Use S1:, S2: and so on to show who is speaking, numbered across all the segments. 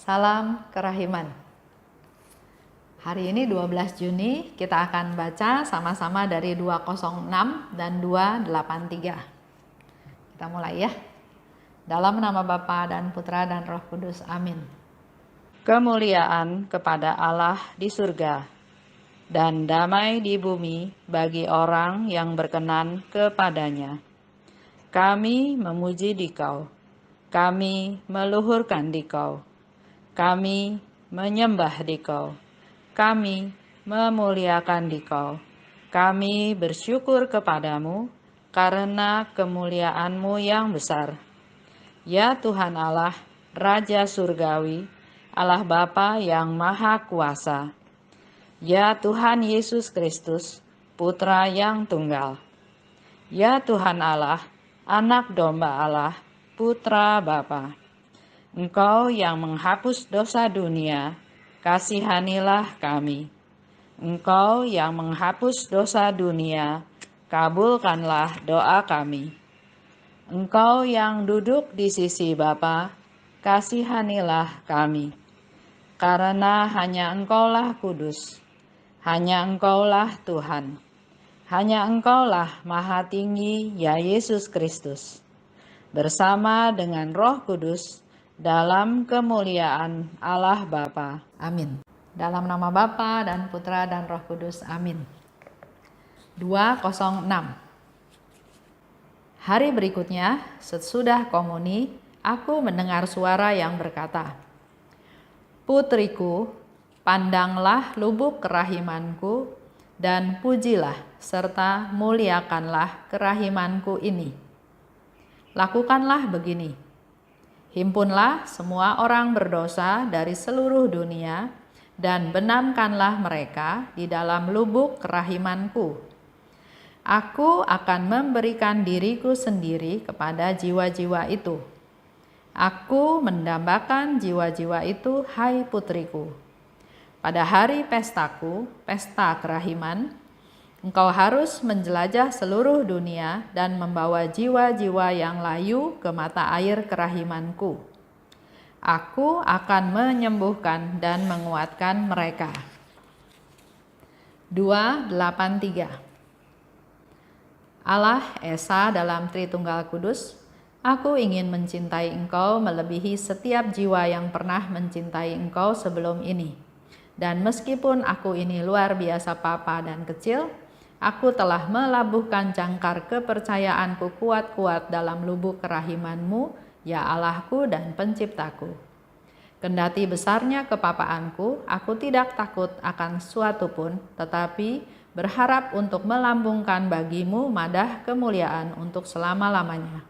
S1: Salam kerahiman. Hari ini 12 Juni kita akan baca sama-sama dari 206 dan 283. Kita mulai ya. Dalam nama Bapa dan Putra dan Roh Kudus. Amin.
S2: Kemuliaan kepada Allah di surga dan damai di bumi bagi orang yang berkenan kepadanya. Kami memuji Dikau, kami meluhurkan Dikau, kami menyembah Dikau, kami memuliakan Dikau, kami bersyukur kepadamu karena kemuliaan-Mu yang besar. Ya Tuhan Allah, Raja Surgawi, Allah Bapa yang Maha Kuasa. Ya Tuhan Yesus Kristus, Putra yang Tunggal. Ya Tuhan Allah, Anak Domba Allah, Putra Bapa. Engkau yang menghapus dosa dunia, kasihanilah kami. Engkau yang menghapus dosa dunia, kabulkanlah doa kami. Engkau yang duduk di sisi Bapa, kasihanilah kami. Karena hanya Engkaulah kudus, hanya Engkaulah Tuhan, hanya Engkaulah Maha Tinggi, ya Yesus Kristus, bersama dengan Roh Kudus, dalam kemuliaan Allah Bapa.
S1: Amin. Dalam nama Bapa dan Putra dan Roh Kudus. Amin. 206. Hari berikutnya, sesudah komuni, aku mendengar suara yang berkata, "Putriku, pandanglah lubuk kerahimanku dan pujilah serta muliakanlah kerahimanku ini. Lakukanlah begini. Himpunlah semua orang berdosa dari seluruh dunia dan benamkanlah mereka di dalam lubuk kerahimanku. Aku akan memberikan diriku sendiri kepada jiwa-jiwa itu. Aku mendambakan jiwa-jiwa itu, hai putriku. Pada hari pestaku, pesta kerahiman, engkau harus menjelajah seluruh dunia dan membawa jiwa-jiwa yang layu ke mata air kerahimanku. Aku akan menyembuhkan dan menguatkan mereka." 283. Allah Esa dalam Tritunggal Kudus, aku ingin mencintai Engkau melebihi setiap jiwa yang pernah mencintai Engkau sebelum ini. Dan meskipun aku ini luar biasa papa dan kecil, aku telah melabuhkan jangkar kepercayaanku kuat-kuat dalam lubuk kerahiman-Mu, ya Allahku dan Penciptaku. Kendati besarnya kepapaanku, aku tidak takut akan suatu pun, tetapi berharap untuk melambungkan bagi-Mu madah kemuliaan untuk selama-lamanya.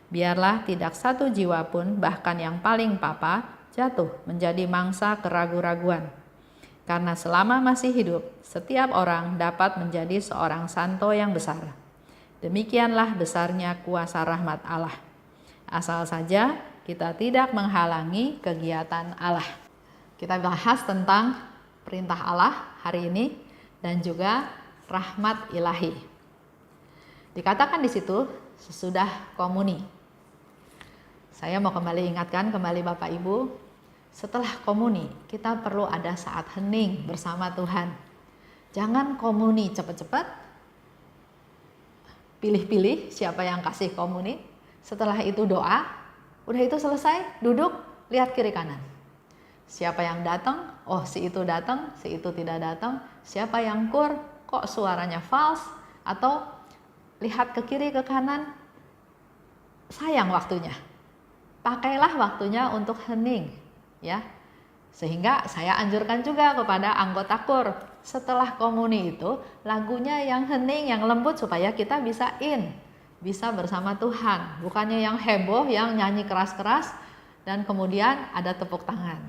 S1: Biarlah tidak satu jiwa pun, bahkan yang paling papa, jatuh menjadi mangsa keraguan-raguan. Karena selama masih hidup, setiap orang dapat menjadi seorang santo yang besar. Demikianlah besarnya kuasa rahmat Allah. Asal saja kita tidak menghalangi kegiatan Allah. Kita bahas tentang perintah Allah hari ini dan juga rahmat ilahi. Dikatakan di situ sesudah komuni. Saya mau ingatkan kembali Bapak Ibu, setelah komuni, kita perlu ada saat hening bersama Tuhan. Jangan komuni cepat-cepat, pilih-pilih siapa yang kasih komuni. Setelah itu doa, udah itu selesai, duduk, lihat kiri kanan. Siapa yang datang? Oh, si itu datang, si itu tidak datang. Siapa yang kur? Kok suaranya false? Atau lihat ke kiri ke kanan, sayang waktunya. Pakailah waktunya untuk hening. Ya, sehingga saya anjurkan juga kepada anggota kur, setelah komuni itu lagunya yang hening, yang lembut supaya kita bisa bersama Tuhan, bukannya yang heboh, yang nyanyi keras-keras dan kemudian ada tepuk tangan.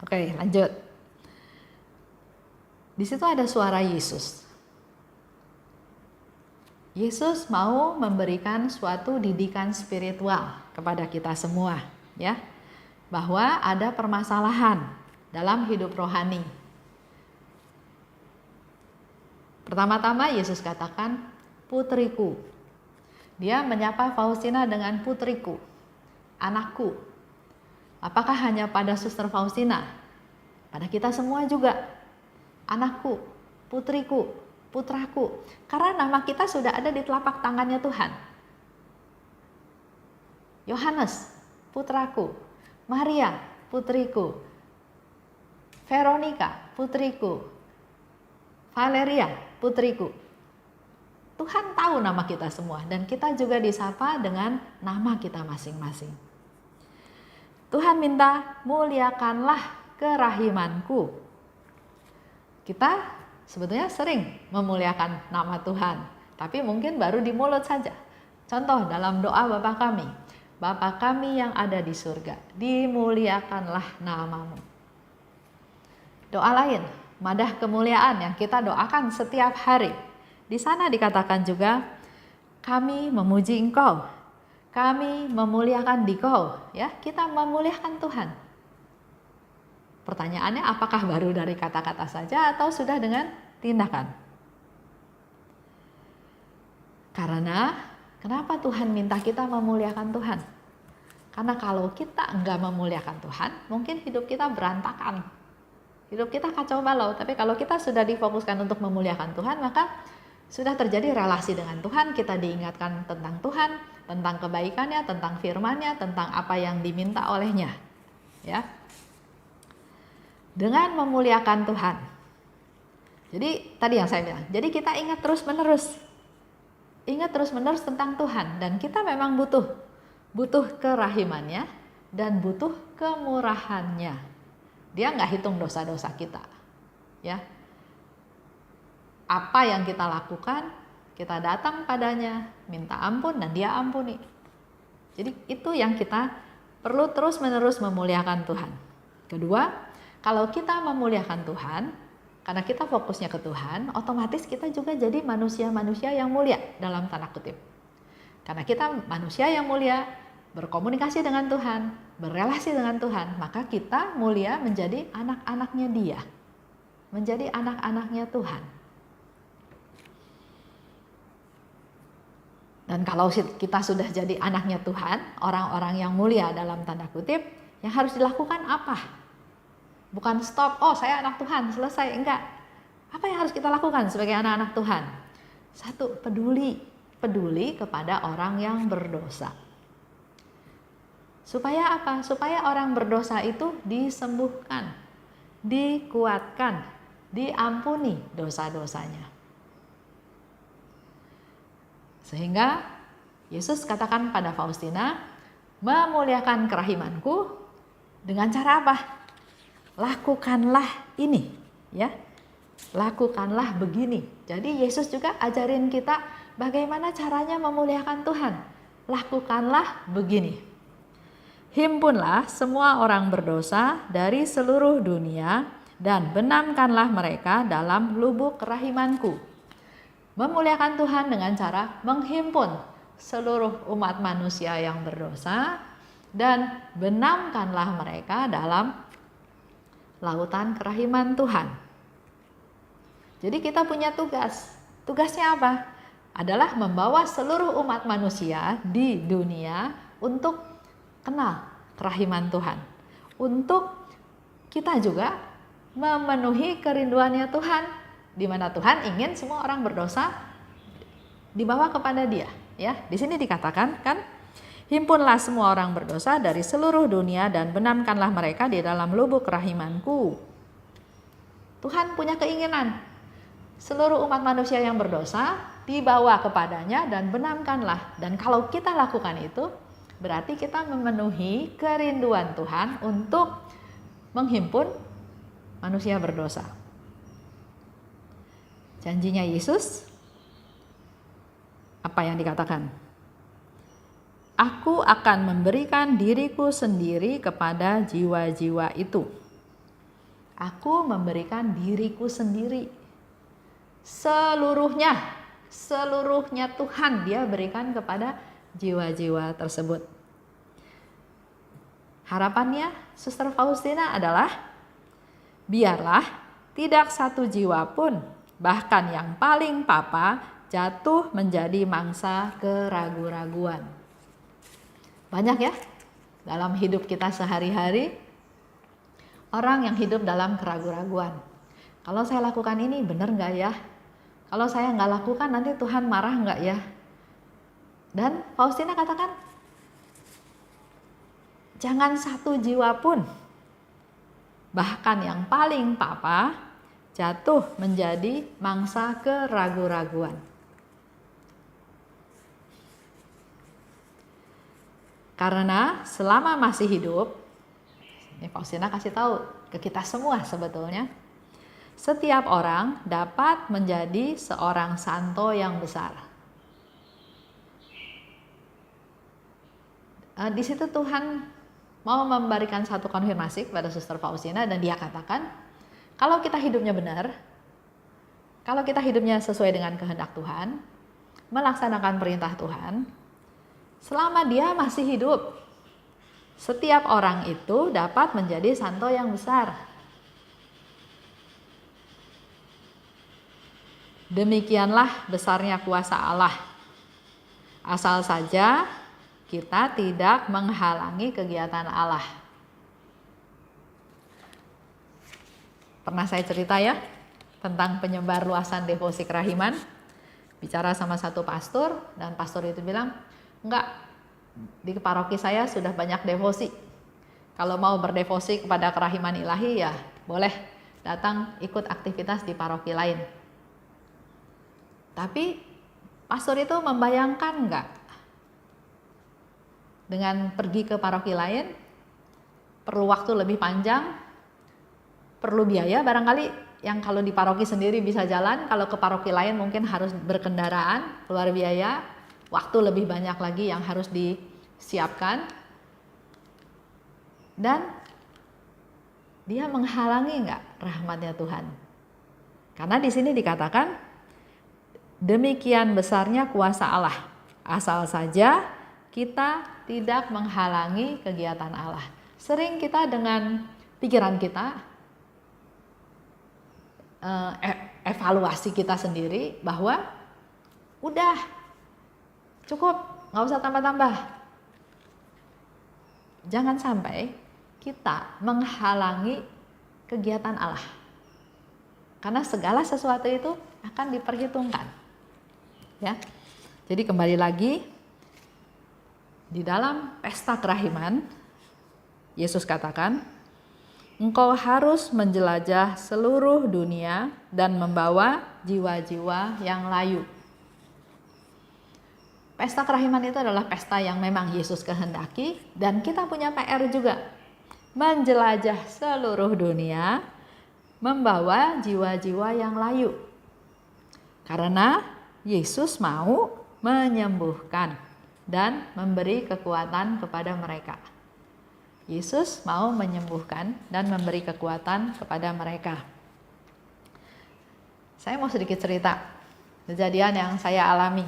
S1: Oke, lanjut. Di situ ada suara Yesus. Yesus mau memberikan suatu didikan spiritual kepada kita semua, ya. Bahwa ada permasalahan dalam hidup rohani. Pertama-tama Yesus katakan, "Putriku." Dia menyapa Faustina dengan putriku, anakku. Apakah hanya pada Suster Faustina? Pada kita semua juga. Anakku, putriku, putraku. Karena nama kita sudah ada di telapak tangannya Tuhan. Yohanes, putraku. Maria, putriku. Veronica, putriku. Valeria, putriku. Tuhan tahu nama kita semua dan kita juga disapa dengan nama kita masing-masing. Tuhan minta, muliakanlah kerahimanku. Kita sebetulnya sering memuliakan nama Tuhan, tapi mungkin baru di mulut saja. Contoh dalam doa Bapa kami, Bapa kami yang ada di surga, dimuliakanlah namamu. Doa lain, madah kemuliaan yang kita doakan setiap hari. Di sana dikatakan juga, kami memuji Engkau, kami memuliakan Dikau, ya, kita memuliakan Tuhan. Pertanyaannya, apakah baru dari kata-kata saja atau sudah dengan tindakan? Karena kenapa Tuhan minta kita memuliakan Tuhan? Karena kalau kita enggak memuliakan Tuhan, mungkin hidup kita berantakan. Hidup kita kacau balau, tapi kalau kita sudah difokuskan untuk memuliakan Tuhan, maka sudah terjadi relasi dengan Tuhan, kita diingatkan tentang Tuhan, tentang kebaikannya, tentang firman-Nya, tentang apa yang diminta olehnya. Ya. Dengan memuliakan Tuhan. Jadi tadi yang saya bilang, jadi kita ingat terus-menerus. Ingat terus-menerus tentang Tuhan dan kita memang butuh kerahimannya dan butuh kemurahannya. Dia nggak hitung dosa-dosa kita. Ya. Apa yang kita lakukan, kita datang padanya, minta ampun dan dia ampuni. Jadi itu yang kita perlu terus-menerus memuliakan Tuhan. Kedua, kalau kita memuliakan Tuhan, karena kita fokusnya ke Tuhan, otomatis kita juga jadi manusia-manusia yang mulia dalam tanda kutip. Karena kita manusia yang mulia, berkomunikasi dengan Tuhan, berelasi dengan Tuhan, maka kita mulia menjadi anak-anaknya Dia, menjadi anak-anaknya Tuhan. Dan kalau kita sudah jadi anaknya Tuhan, orang-orang yang mulia dalam tanda kutip, yang harus dilakukan apa? Bukan stop, oh saya anak Tuhan, selesai. Enggak. Apa yang harus kita lakukan sebagai anak-anak Tuhan? Satu, peduli kepada orang yang berdosa. Supaya apa? Supaya orang berdosa itu disembuhkan, dikuatkan, diampuni dosa-dosanya. Sehingga Yesus katakan pada Faustina, memuliakan kerahimanku dengan cara apa? Lakukanlah ini, ya. Lakukanlah begini. Jadi Yesus juga ajarin kita bagaimana caranya memuliakan Tuhan. Lakukanlah begini. Himpunlah semua orang berdosa dari seluruh dunia dan benamkanlah mereka dalam lubuk kerahimanku. Memuliakan Tuhan dengan cara menghimpun seluruh umat manusia yang berdosa dan benamkanlah mereka dalam lautan kerahiman Tuhan. Jadi kita punya tugas. Tugasnya apa? Adalah membawa seluruh umat manusia di dunia untuk kenal kerahiman Tuhan. Untuk kita juga memenuhi kerinduannya Tuhan, di mana Tuhan ingin semua orang berdosa dibawa kepada Dia. Ya, di sini dikatakan kan, himpunlah semua orang berdosa dari seluruh dunia dan benamkanlah mereka di dalam lubuk kerahimanku. Tuhan punya keinginan seluruh umat manusia yang berdosa dibawa kepadanya dan benamkanlah. Dan kalau kita lakukan itu, berarti kita memenuhi kerinduan Tuhan untuk menghimpun manusia berdosa. Janjinya Yesus, apa yang dikatakan? Aku akan memberikan diriku sendiri kepada jiwa-jiwa itu. Aku memberikan diriku sendiri. Seluruhnya Tuhan Dia berikan kepada jiwa-jiwa tersebut. Harapannya Suster Faustina adalah, biarlah tidak satu jiwa pun, bahkan yang paling papa, jatuh menjadi mangsa keraguan-raguan. Banyak ya dalam hidup kita sehari-hari, orang yang hidup dalam keraguan-raguan. Kalau saya lakukan ini benar nggak ya? Kalau saya nggak lakukan nanti Tuhan marah nggak ya? Dan Faustina katakan, jangan satu jiwa pun, bahkan yang paling papa, jatuh menjadi mangsa keraguan-raguan. Karena selama masih hidup, ini Faustina kasih tahu ke kita semua sebetulnya, setiap orang dapat menjadi seorang santo yang besar. Di situ Tuhan mau memberikan satu konfirmasi kepada Suster Faustina, dan dia katakan, kalau kita hidupnya benar, kalau kita hidupnya sesuai dengan kehendak Tuhan, melaksanakan perintah Tuhan, selama dia masih hidup, setiap orang itu dapat menjadi santo yang besar. Demikianlah besarnya kuasa Allah. Asal saja kita tidak menghalangi kegiatan Allah. Pernah saya cerita ya tentang penyebar luasan devosi kerahiman. Bicara sama satu pastor, dan pastor itu bilang, enggak, di paroki saya sudah banyak devosi. Kalau mau berdevosi kepada kerahiman ilahi ya boleh datang ikut aktivitas di paroki lain. Tapi pastor itu membayangkan enggak, dengan pergi ke paroki lain perlu waktu lebih panjang, perlu biaya barangkali, yang kalau di paroki sendiri bisa jalan, kalau ke paroki lain mungkin harus berkendaraan, keluar biaya, waktu lebih banyak lagi yang harus disiapkan. Dan dia menghalangi enggak rahmatnya Tuhan? Karena di sini dikatakan, demikian besarnya kuasa Allah, asal saja kita tidak menghalangi kegiatan Allah. Sering kita dengan pikiran kita, evaluasi kita sendiri bahwa udah cukup, nggak usah tambah-tambah. Jangan sampai kita menghalangi kegiatan Allah, karena segala sesuatu itu akan diperhitungkan. Ya, jadi kembali lagi di dalam pesta kerahiman, Yesus katakan, engkau harus menjelajah seluruh dunia dan membawa jiwa-jiwa yang layu. Pesta kerahiman itu adalah pesta yang memang Yesus kehendaki, dan kita punya PR juga, menjelajah seluruh dunia, membawa jiwa-jiwa yang layu. Karena Yesus mau menyembuhkan dan memberi kekuatan kepada mereka. Yesus mau menyembuhkan dan memberi kekuatan kepada mereka. Saya mau sedikit cerita kejadian yang saya alami.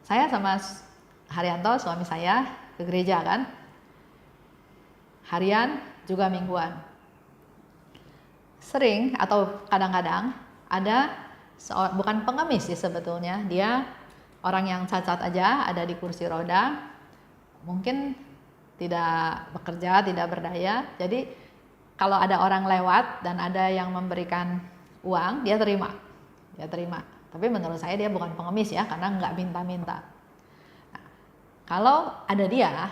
S1: Saya sama Haryanto, suami saya, ke gereja kan. Harian juga mingguan. Sering atau kadang-kadang ada bukan pengemis sih sebetulnya, dia orang yang cacat aja, ada di kursi roda, mungkin tidak bekerja, tidak berdaya. Jadi kalau ada orang lewat dan ada yang memberikan uang, dia terima. Tapi menurut saya dia bukan pengemis ya, karena nggak minta-minta. Nah, kalau ada dia,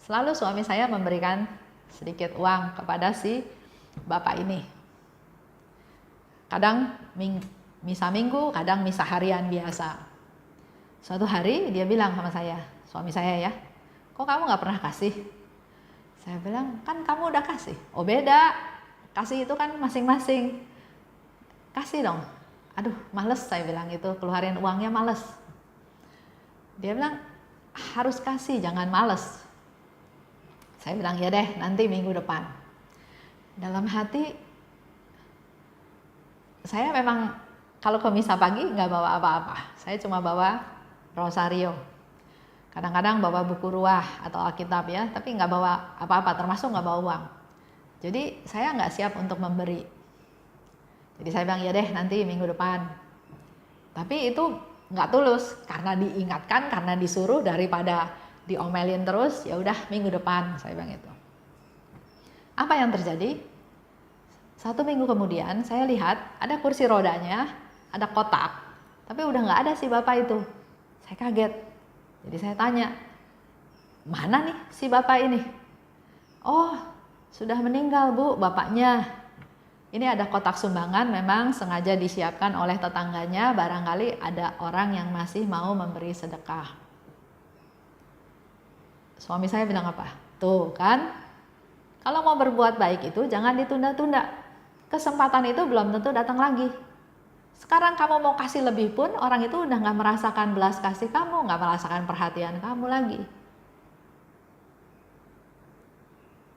S1: selalu suami saya memberikan sedikit uang kepada si bapak ini. Kadang misa minggu, kadang misa harian biasa. Suatu hari dia bilang sama saya, suami saya ya, kok kamu gak pernah kasih? Saya bilang, kan kamu udah kasih. Oh beda, kasih itu kan masing-masing. Kasih dong. Aduh males, saya bilang itu, keluarin uangnya males. Dia bilang, harus kasih, jangan males. Saya bilang, ya deh nanti minggu depan. Dalam hati, saya memang kalau ke misa pagi gak bawa apa-apa. Saya cuma bawa rosario, kadang-kadang bawa buku ruah atau Alkitab ya, tapi nggak bawa apa-apa, termasuk nggak bawa uang. Jadi saya nggak siap untuk memberi. Jadi saya bilang ya deh nanti minggu depan. Tapi itu nggak tulus, karena diingatkan, karena disuruh, daripada diomelin terus, ya udah minggu depan saya bilang itu. Apa yang terjadi? 1 minggu kemudian saya lihat ada kursi rodanya, ada kotak, tapi udah nggak ada si bapak itu. Saya kaget, jadi saya tanya, mana nih si bapak ini? Oh, sudah meninggal Bu bapaknya. Ini ada kotak sumbangan, memang sengaja disiapkan oleh tetangganya, barangkali ada orang yang masih mau memberi sedekah. Suami saya bilang apa? Tuh kan, kalau mau berbuat baik itu jangan ditunda-tunda. Kesempatan itu belum tentu datang lagi. Sekarang kamu mau kasih lebih pun, orang itu udah gak merasakan belas kasih kamu, gak merasakan perhatian kamu lagi.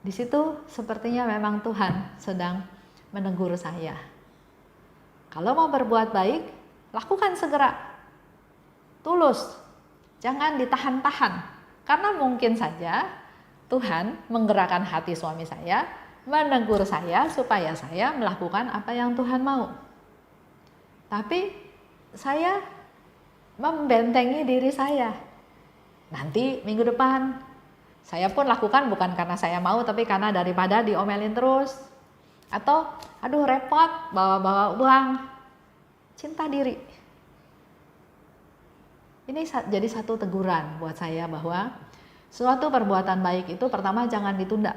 S1: Di situ sepertinya memang Tuhan sedang menegur saya. Kalau mau berbuat baik, lakukan segera. Tulus, jangan ditahan-tahan. Karena mungkin saja Tuhan menggerakkan hati suami saya, menegur saya supaya saya melakukan apa yang Tuhan mau. Tapi saya membentengi diri saya. Nanti minggu depan saya pun lakukan bukan karena saya mau, tapi karena daripada diomelin terus. Atau aduh repot bawa-bawa uang. Cinta diri. Ini jadi satu teguran buat saya bahwa suatu perbuatan baik itu pertama jangan ditunda.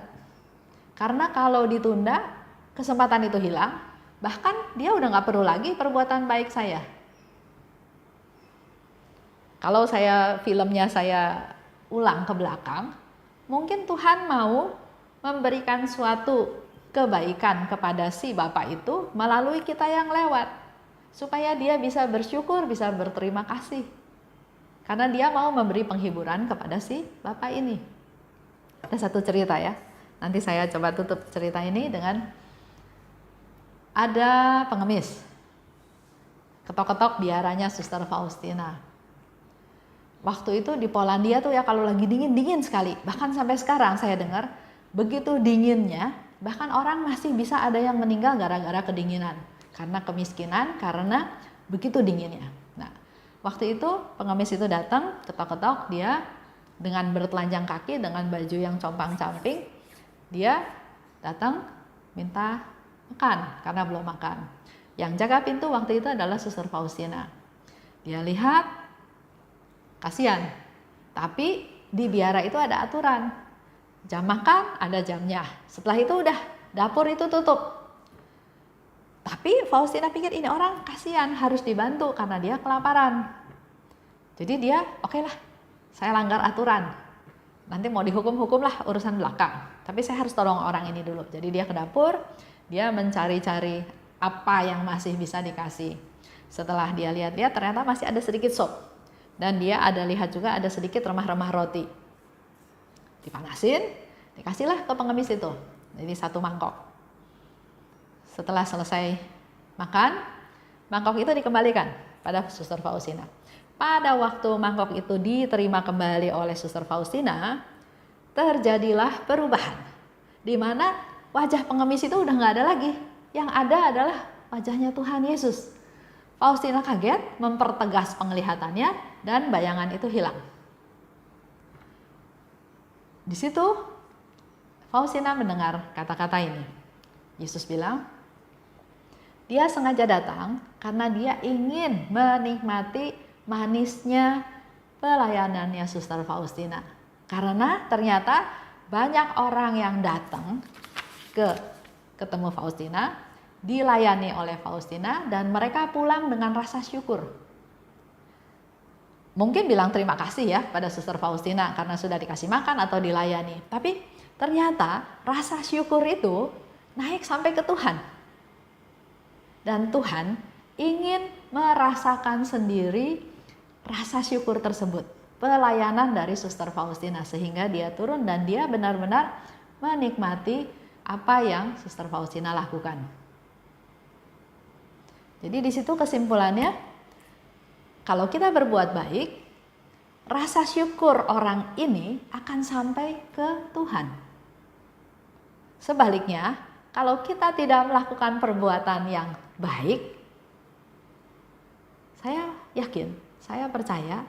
S1: Karena kalau ditunda, kesempatan itu hilang, bahkan dia udah gak perlu lagi perbuatan baik saya. Kalau filmnya saya ulang ke belakang, mungkin Tuhan mau memberikan suatu kebaikan kepada si bapak itu melalui kita yang lewat, supaya dia bisa bersyukur, bisa berterima kasih, karena dia mau memberi penghiburan kepada si bapak ini. Ada satu cerita ya, nanti saya coba tutup cerita ini dengan ada pengemis ketok-ketok biaranya Suster Faustina. Waktu itu di Polandia tuh ya, kalau lagi dingin sekali, bahkan sampai sekarang saya dengar begitu dinginnya, bahkan orang masih bisa ada yang meninggal gara-gara kedinginan, karena kemiskinan, karena begitu dinginnya. Nah, waktu itu pengemis itu datang, ketok-ketok, dia dengan bertelanjang kaki, dengan baju yang compang-camping, dia datang minta makan karena belum makan. Yang jaga pintu waktu itu adalah Suster Faustina. Dia lihat, kasihan, tapi di biara itu ada aturan. Jam makan ada jamnya. Setelah itu udah dapur itu tutup. Tapi Faustina pikir ini orang kasihan, harus dibantu karena dia kelaparan. Jadi dia oke lah, saya langgar aturan. Nanti mau dihukum lah urusan belakang. Tapi saya harus tolong orang ini dulu. Jadi dia ke dapur, dia mencari-cari apa yang masih bisa dikasih. Setelah dia lihat-lihat ternyata masih ada sedikit sop. Dan dia ada lihat juga ada sedikit remah-remah roti. Dipanasin, dikasihlah ke pengemis itu. Jadi 1 mangkok. Setelah selesai makan, mangkok itu dikembalikan pada Suster Faustina. Pada waktu mangkok itu diterima kembali oleh Suster Faustina, terjadilah perubahan. Di mana wajah pengemis itu udah nggak ada lagi. Yang ada adalah wajahnya Tuhan Yesus. Faustina kaget, mempertegas penglihatannya, dan bayangan itu hilang. Di situ Faustina mendengar kata-kata ini. Yesus bilang, dia sengaja datang karena dia ingin menikmati manisnya pelayanannya Suster Faustina. Karena ternyata banyak orang yang datang ketemu Faustina, dilayani oleh Faustina, dan mereka pulang dengan rasa syukur. Mungkin bilang terima kasih ya pada Suster Faustina karena sudah dikasih makan atau dilayani. Tapi ternyata rasa syukur itu naik sampai ke Tuhan. Dan Tuhan ingin merasakan sendiri rasa syukur tersebut. Pelayanan dari Suster Faustina, sehingga dia turun dan dia benar-benar menikmati apa yang Suster Faustina lakukan. Jadi di situ kesimpulannya, kalau kita berbuat baik, rasa syukur orang ini akan sampai ke Tuhan. Sebaliknya, kalau kita tidak melakukan perbuatan yang baik, saya yakin saya percaya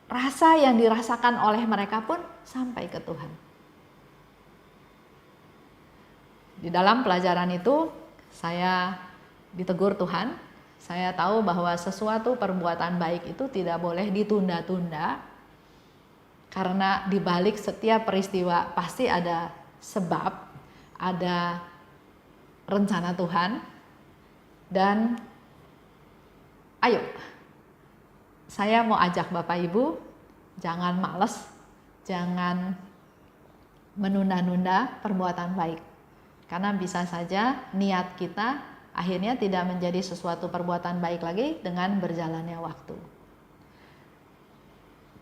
S1: rasa yang dirasakan oleh mereka pun sampai ke Tuhan. Di dalam pelajaran itu saya ditegur Tuhan. Saya tahu bahwa sesuatu perbuatan baik itu tidak boleh ditunda-tunda, karena di balik setiap peristiwa pasti ada sebab, ada rencana Tuhan. Dan ayo, saya mau ajak Bapak Ibu, jangan malas, jangan menunda-nunda perbuatan baik. Karena bisa saja niat kita akhirnya tidak menjadi sesuatu perbuatan baik lagi dengan berjalannya waktu.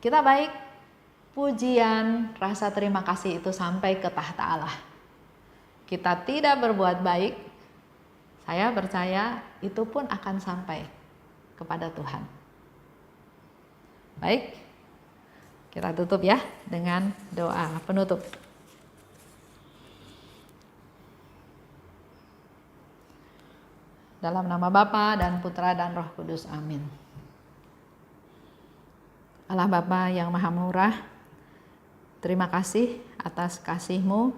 S1: Kita baik, pujian, rasa terima kasih itu sampai ke tahta Allah. Kita tidak berbuat baik, saya percaya itu pun akan sampai kepada Tuhan. Baik, kita tutup ya dengan doa penutup. Dalam nama Bapa dan Putra dan Roh Kudus, amin. Allah Bapa yang Maha Murah, terima kasih atas kasih-Mu,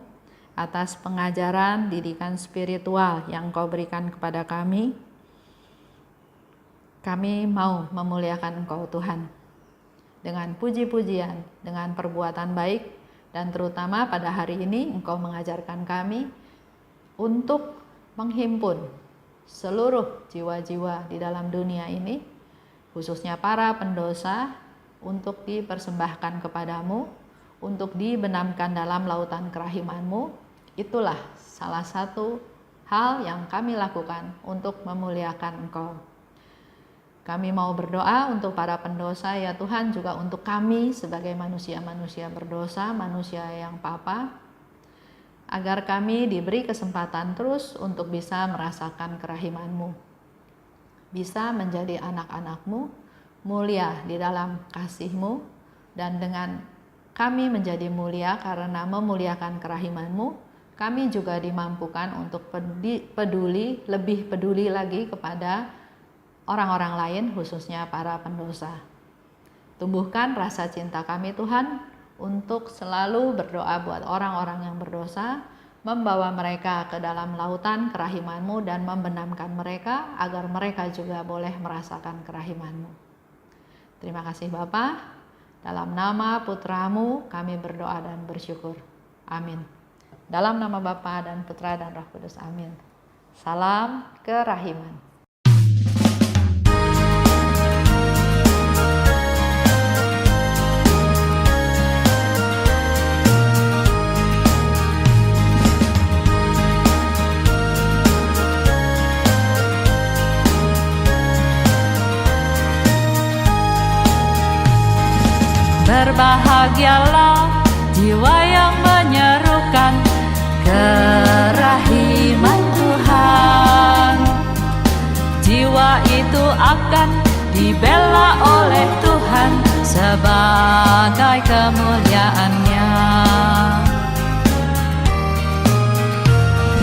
S1: atas pengajaran didikan spiritual yang Kau berikan kepada kami. Kami mau memuliakan Engkau Tuhan dengan puji-pujian, dengan perbuatan baik, dan terutama pada hari ini Engkau mengajarkan kami untuk menghimpun seluruh jiwa-jiwa di dalam dunia ini, khususnya para pendosa, untuk dipersembahkan kepadamu, untuk dibenamkan dalam lautan kerahiman-Mu. Itulah salah satu hal yang kami lakukan untuk memuliakan Engkau. Kami mau berdoa untuk para pendosa ya Tuhan, juga untuk kami sebagai manusia-manusia berdosa, manusia yang papa, agar kami diberi kesempatan terus untuk bisa merasakan kerahiman-Mu, bisa menjadi anak-anak-Mu, mulia di dalam kasih-Mu, dan dengan kami menjadi mulia karena memuliakan kerahiman-Mu, kami juga dimampukan untuk peduli, lebih peduli lagi kepada orang-orang lain, khususnya para pendosa. Tumbuhkan rasa cinta kami Tuhan, untuk selalu berdoa buat orang-orang yang berdosa, membawa mereka ke dalam lautan kerahiman-Mu dan membenamkan mereka agar mereka juga boleh merasakan kerahiman-Mu. Terima kasih Bapa, dalam nama Putra-Mu kami berdoa dan bersyukur. Amin. Dalam nama Bapa dan Putra dan Roh Kudus, amin. Salam kerahiman.
S2: Berbahagialah jiwa yang menyerukan kerahiman Tuhan. Jiwa itu akan dibela oleh Tuhan sebagai kemuliaan-Nya.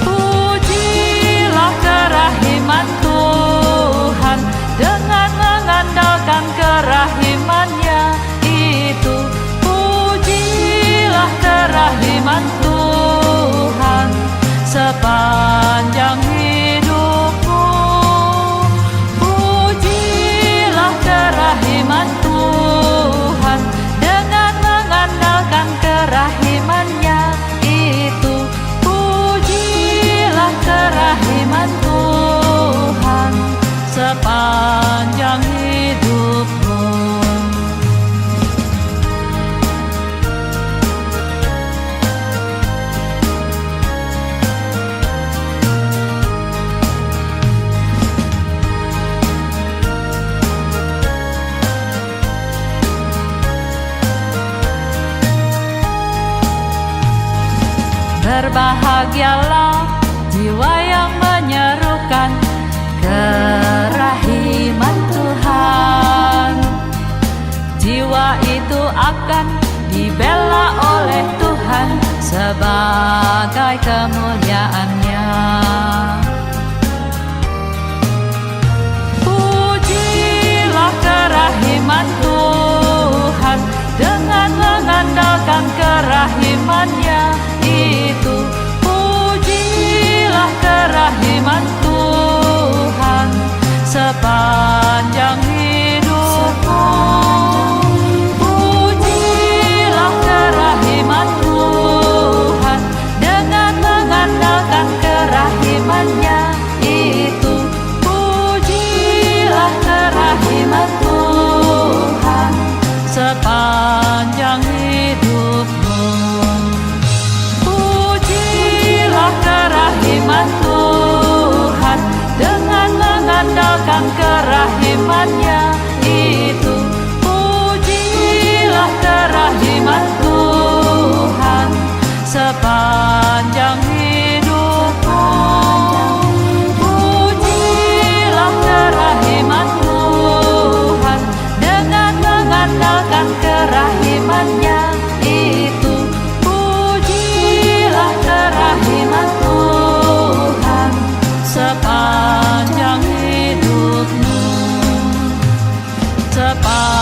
S2: Pujilah kerahiman Tuhan dengan mengandalkan kerahiman-Nya. Pujilah kerahiman Tuhan sepanjang hidupmu. Pujilah kerahiman Tuhan dengan mengandalkan kerahiman-Nya itu. Pujilah kerahiman Tuhan sepanjang hidupmu. Berbahagialah jiwa yang menyerukan kerahiman Tuhan. Jiwa itu akan dibela oleh Tuhan sebagai kemuliaan-Nya. Pujilah kerahiman Tuhan, dengan mengandalkan kerahiman-Nya itu. Pujilah kerahiman Tuhan sepanjang hidupmu. Pujilah kerahiman Tuhan, dengan mengandalkan kerahiman-Nya itu. Pujilah kerahiman Tuhan sepanjang hidupmu. Pujilah kerahiman Tuhan, dengan mengandalkan kerahiman-Nya itu. Pujilah kerahiman Tuhan sepanjang hidupmu. Pujilah kerahiman Tuhan, dengan mengandalkan kerahiman-Nya itu. Pujilah kerahiman Tuhan sepanjang hidupmu. Sepanjang